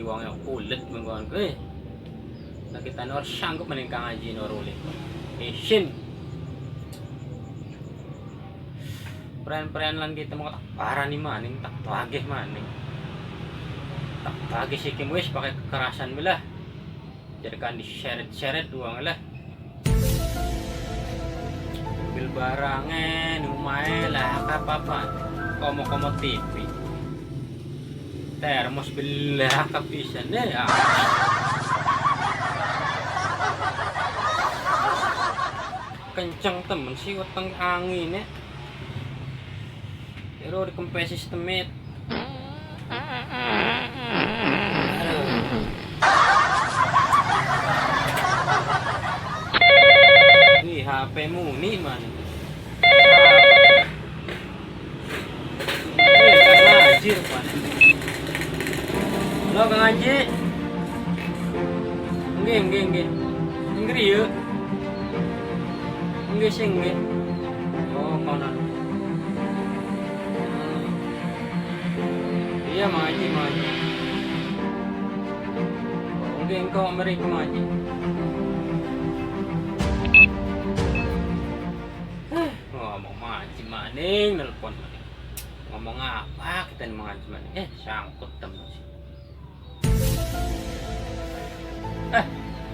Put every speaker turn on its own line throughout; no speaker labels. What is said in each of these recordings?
wong yang kulit menggon gue. Nakita nor sanggup maning Kang Haji nor ulit. Isin. Peren-peren lan kita mau tak parah nih maning tak tagih maning. Tak tagih si Kim wis pakai kekerasan belah. Jadikan diseret-seret doang lah. Bil barangnya numae lah apa-apa. Komo-komo TV. Termos belah kapisan deh ya. Kenceng temen sih weteng angin ya. Pero dikempes sistemit. Ini HP mu nih man. Anjir pan. Halo Kang Haji. Nggih. Nggri ya. Nggih sing nggih. Oh, konon. Iya, Mang Haji. Nggih engko mriki Mang Haji. Ngomong Mang Haji maning nelpon maning. Ngomong apa kita nih Mang Haji maning? Sangkut temen sih.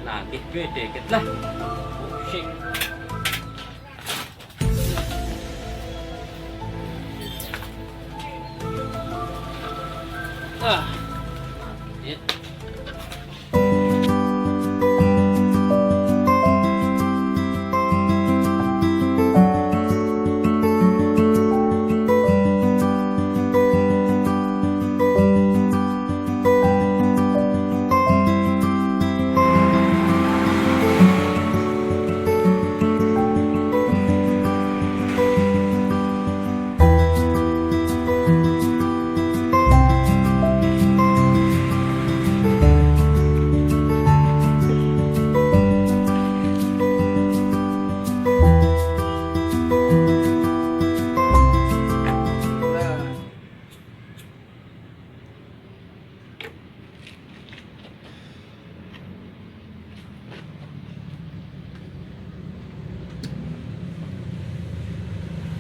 Lagi gue dikit lah. Pusing. Ya.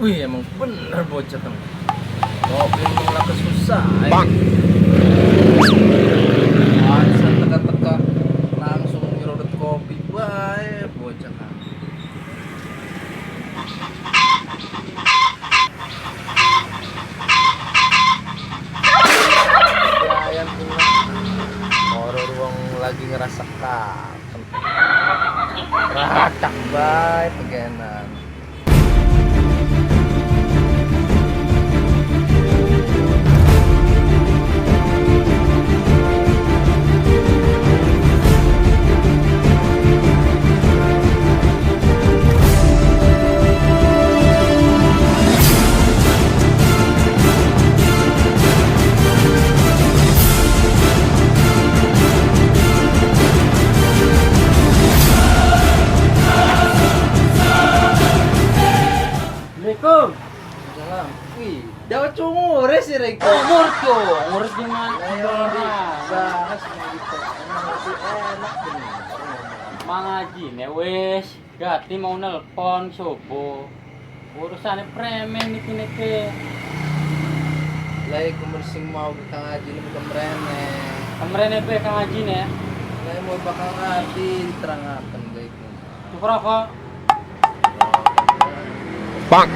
Wih, emang bener bocah temen. Kopi malah kesusah. Masa teka-teka langsung nyerudut kopi. Wah, bocah kan. Ya orang ruang lagi ngerasa kapan. Ratak bae pegenan.
Assalamualaikum.
Salam. Wih, jauh cungure sih Reko.
Umur gimana?
Bahas gitu. Enak bener.
Mang Haji nih wes gati mau nelpon subuh. Urusannya premen niki.
Lai kumersing mau ke Kang Haji ini bukan rene.
Kemarin apa Kang Haji nih?
Lai mau bakal ngerti diterangkan baik.
Tuker apa?
Bang.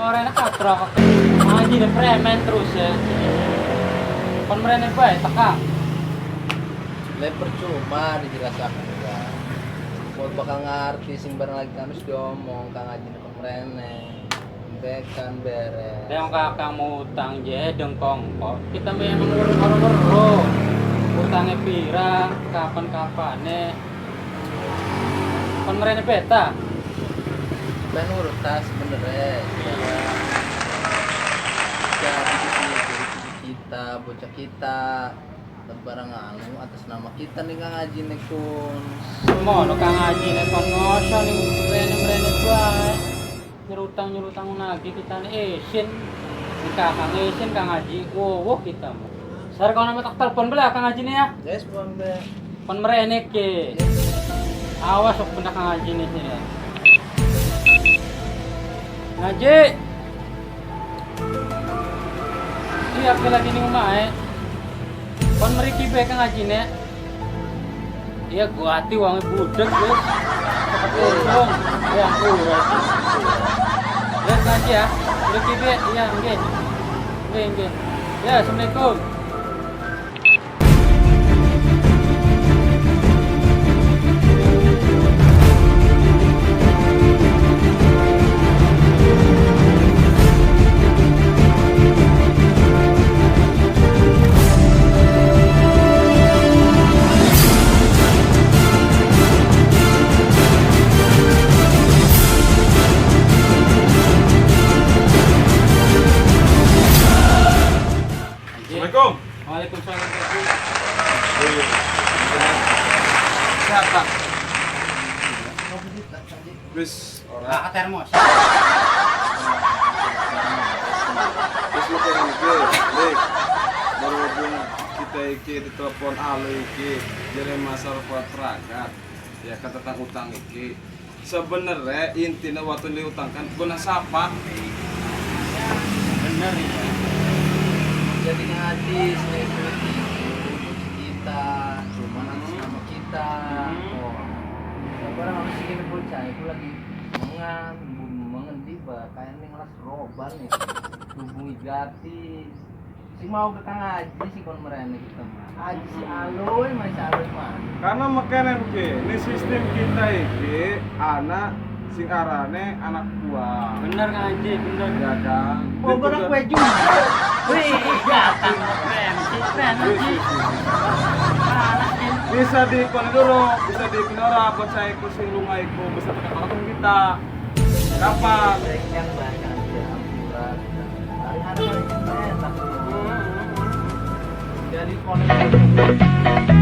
Orang enak katro kok. Mang Haji nih premen terus ya. Kemarin apa ya teka?
Lai percuma dijelaskan enggak. Mau bakal ngerti sing bareng lagi kan wis diomong Kang Haji nek rene. Bekan beres.
Yang kakak mau utang jedeng kongko. Kita memang urut-urut. Utangnya pira, kapan-kapannya. Kemarin beta.
Ben urut tas bener jadi di sini kita bocah kita barang anu atas nama kita nih Kang Haji nih kun
Semua lo Kang Haji nih kon ngosong nih brene bae. nyerutang lagi kita esin. Nikah Kang esin Kang Haji. Wow kita mah. Sar kau nama tak telepon bela Kang Haji nih ya.
Yes, Bang Be.
Pon merenek ke. Awas sok benda Kang Haji nih sini. Haji. Iya, aku lagi nih rumah Pon meriki be Kang Haji nih. Iya, gua hati uangnya budek guys. Untung, ya murah. Lihat aja ya, meriki be, iya enggak. Ya, assalamualaikum.
Assalamualaikum.
Waalaikumsalam.
Sehat Pak.
Mau beli tak tadi?
Wis ora.
Kakak termos.
Wis lu pengen iki. Lik. Berhubung kita iki ditelepon Ale iki jadi masalah buat perangkat. Ya kan tentang utang iki. Sebenarnya intinya waktu diutangkan guna sapa?
Bener ya.
Jadi ngaji selebriti kita cuma nanti sama kita. Oh, sekarang harus bikin bocah itu lagi tiba kayak ini ngelas roban nih. Hubungi gratis. Si mau ke Kang Haji si kon merene kita mah. Haji si aloy masih aloy mah.
Karena makanya iki, ini sistem kita iki anak sing arane anak buah.
Bener Kang Haji, bener.
Ya kan?
Oh, berak kue juga.
Wih, jatah keren, keren Haji.
Bisa dikonidoro, bisa dikonidoro percaya ku sing lumaiku bisa tekan kita. Kapan?
Yang banyak jam murah. Hari-hari enak. Jadi konek